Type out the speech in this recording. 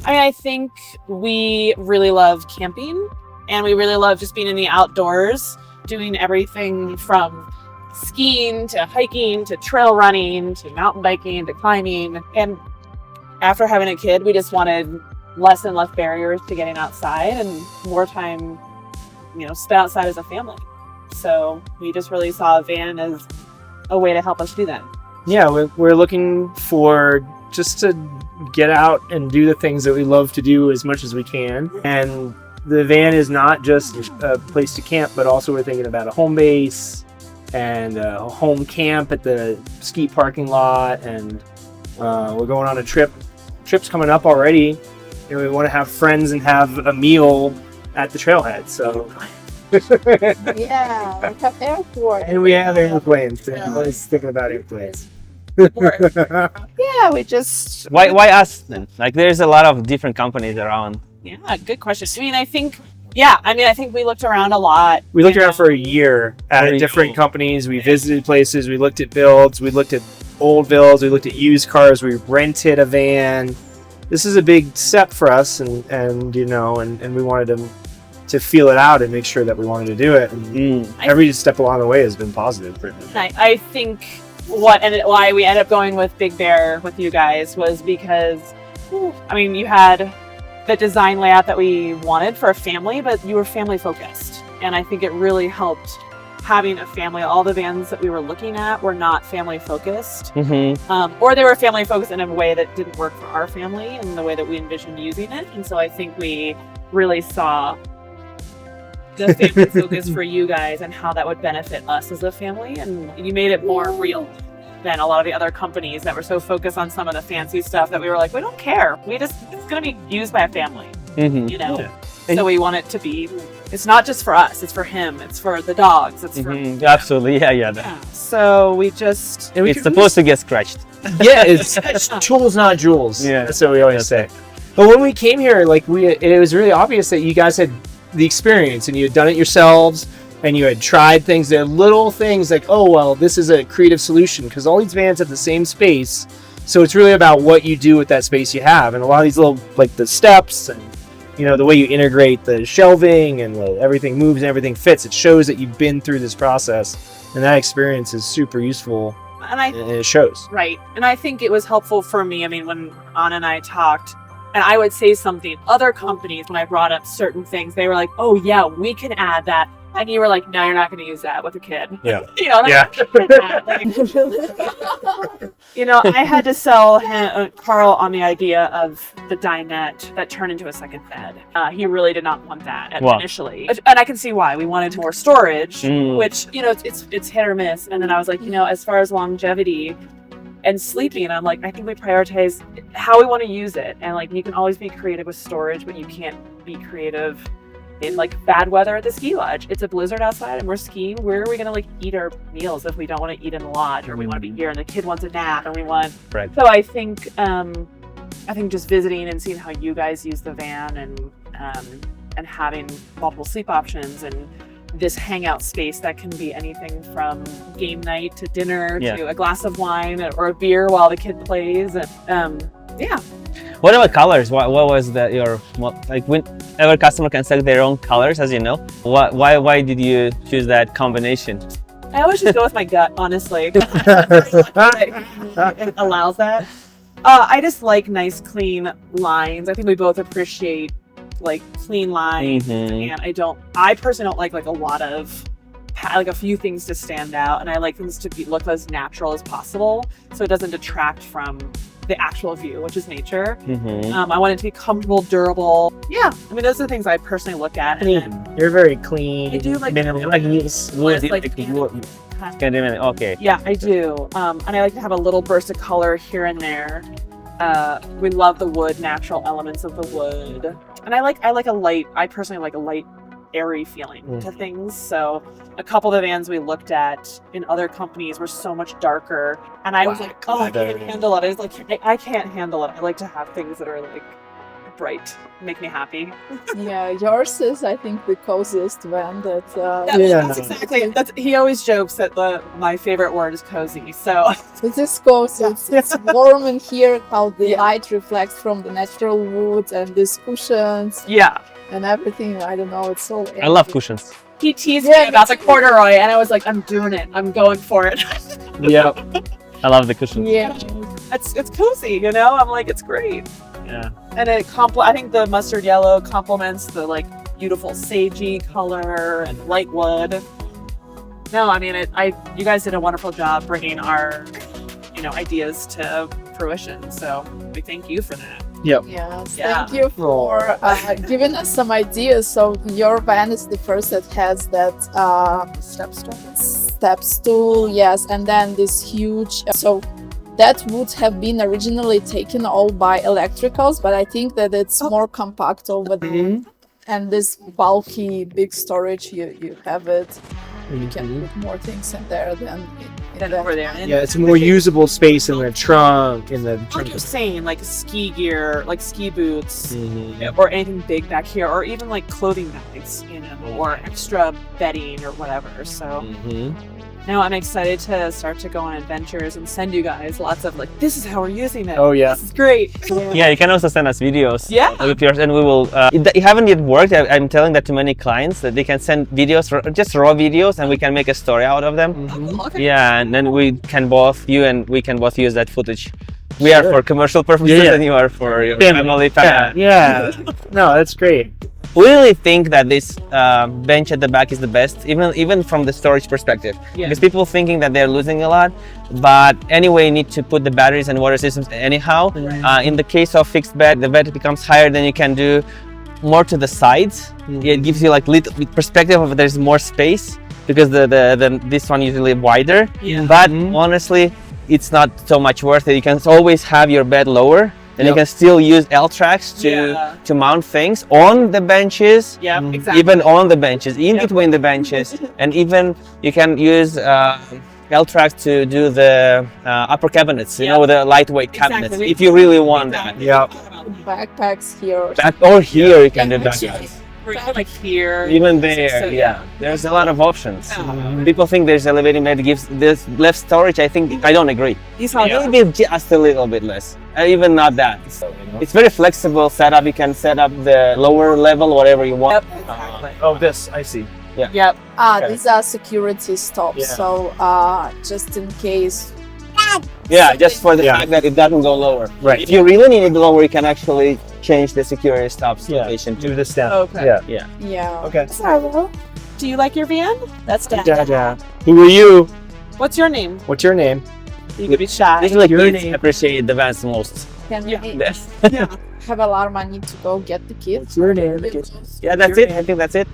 I think we really love camping, and we really love just being in the outdoors, doing everything from skiing to hiking to trail running to mountain biking to climbing. And after having a kid, we just wanted less and less barriers to getting outside and more time, spent outside as a family. So we just really saw a van as a way to help us do that. Yeah, we're looking for just to get out and do the things that we love to do as much as we can. And the van is not just a place to camp, but also we're thinking about a home base and a home camp at the ski parking lot. And we're going on a trip. Trip's coming up already. And we want to have friends and have a meal at the trailhead. So. Yeah, we have airport. And we have airplanes. Yeah. I'm always thinking about airplanes. Yeah, we just... Why us then? Like, there's a lot of different companies around. Yeah, good question. I think we looked around a lot. We looked around for a year at different companies. We visited places. We looked at builds. We looked at old builds. We looked at used cars. We rented a van. This is a big step for us, and we wanted to feel it out and make sure that we wanted to do it. And every step along the way has been positive for me. I think why we ended up going with Big Bear with you guys was because, you had the design layout that we wanted for a family, but you were family focused. And I think it really helped having a family. All the vans that we were looking at were not family focused, or they were family focused in a way that didn't work for our family and the way that we envisioned using it. And so I think we really saw the family focus for you guys and how that would benefit us as a family, and you made it more real than a lot of the other companies that were so focused on some of the fancy stuff that we were like, we don't care, it's going to be used by a family. So we want it to be, it's not just for us, it's for him, it's for the dogs, it's for absolutely. Yeah. So we just it's supposed to get scratched. Yeah, it's tools, not jewels. Yeah, that's what we always say. But when we came here, it was really obvious that you guys had the experience and you had done it yourselves and you had tried things. There are little things like, oh, well, this is a creative solution, because all these vans have the same space. So it's really about what you do with that space you have. And a lot of these little, like the steps and, the way you integrate the shelving and everything moves and everything fits. It shows that you've been through this process, and that experience is super useful. And it shows. Right. And I think it was helpful for me. When Anna and I talked, and I would say something, other companies, when I brought up certain things, they were like, oh yeah, we can add that. And you were like, no, you're not going to use that with a kid. Yeah. I had to sell Carl on the idea of the dinette that turned into a second bed. He really did not want that initially. And I can see why. We wanted more storage, which, it's hit or miss. And then I was like, as far as longevity and sleeping, I'm like, I think we prioritize how we want to use it. And you can always be creative with storage, but you can't be creative in bad weather at the ski lodge. It's a blizzard outside and we're skiing. Where are we going to eat our meals if we don't want to eat in the lodge, or we want to be here and the kid wants a nap and we want... Right. So I think just visiting and seeing how you guys use the van and having multiple sleep options and this hangout space that can be anything from game night to dinner to a glass of wine or a beer while the kid plays. And What about colors? What was that whenever customer can select their own colors, as you know? Why did you choose that combination? I always just go with my gut, honestly. It allows that. I just like nice, clean lines. I think we both appreciate clean lines, and I personally don't like a lot of a few things to stand out, and I like things to look as natural as possible so it doesn't detract from the actual view, which is nature. I want it to be comfortable, durable. Yeah, those are the things I personally look at. And you're very clean. I do minimal. Okay. Yeah, I do. And I like to have a little burst of color here and there. We love the wood, natural elements of the wood, and I personally like a light, airy feeling to things. So a couple of the vans we looked at in other companies were so much darker, and I was like, oh, I can't handle it. I was like, I can't handle it. I like to have things that are bright, make me happy. Yeah, yours is, I think, the coziest van that. That's exactly. He always jokes that my favorite word is cozy. So It is cozy. It's warm in here. How the light reflects from the natural wood and these cushions yeah, and everything. I don't know. It's so. I love cushions. he teased me about the corduroy, and I was like, I'm doing it. I'm going for it. Yep. I love the cushions. Yeah. It's cozy, you know. I'm like, it's great. Yeah. And I think the mustard yellow complements the like beautiful sagey color and light wood. No, I mean you guys did a wonderful job bringing our, ideas to fruition. So we thank you for that. Yep. Yes. Yeah. Thank you for giving us some ideas. So your van is the first that has that step stool. Yes, and then this huge. So that would have been originally taken all by electricals, but I think that it's more compact over there. And this bulky big storage, you have it. You can put more things in there than Over there. And Yeah, it's a more usable space in the trunk. like you're saying, like ski gear, like ski boots, Mhm. or anything big back here, or even like clothing bags, or extra bedding or whatever. So now I'm excited to start to go on adventures and send you guys lots of like, this is how we're using it. Oh, yeah. This is great. Yeah, you can also send us videos. Yeah. With yours, and we will. It haven't yet worked. I'm telling that to many clients that they can send videos, just raw videos, and we can make a story out of them. Okay. Yeah, and then we can both use that footage. We are for commercial purposes, Yeah. and you are for your Family. family. Yeah. No, that's great. We really think that this bench at the back is the best, even from the storage perspective. Yeah. Because people thinking that they're losing a lot, but anyway, you need to put the batteries and water systems anyhow. In the case of fixed bed, the bed becomes higher, then you can do more to the sides. It gives you like little perspective of there's more space because this one usually wider. Yeah. But honestly, it's not so much worth it. You can always have your bed lower. And you can still use L-tracks to mount things on the benches, Yeah, exactly. even on the benches, in between the benches, and even you can use L-tracks to do the upper cabinets, the lightweight cabinets, Exactly. if you really want that. Yeah. Backpacks here. Or here you can do backpacks. Or even like here. Even there, So, yeah. There's a lot of options. Yeah. People think there's elevating bed gives this less storage. I don't agree. Yeah. Maybe just a little bit less. Even not that. It's very flexible setup. You can set up the lower level, whatever you want. Yep. Exactly. Oh, this, I see. Yep. These are security stops. Yeah. So just in case. Yeah, just for the fact that it doesn't go lower. Right. If you really need it lower, you can actually change the security stops location Do too. this down. Okay. Yeah. Yeah. Okay. Do you like your van? That's Dad. Dada. Who are you? What's your name? What's your name? You could be shy. This is like Your kids name. appreciate the vans the most. Can we Yes. have a lot of money to go get the kids? Your name. Yeah, that's it. I think that's it.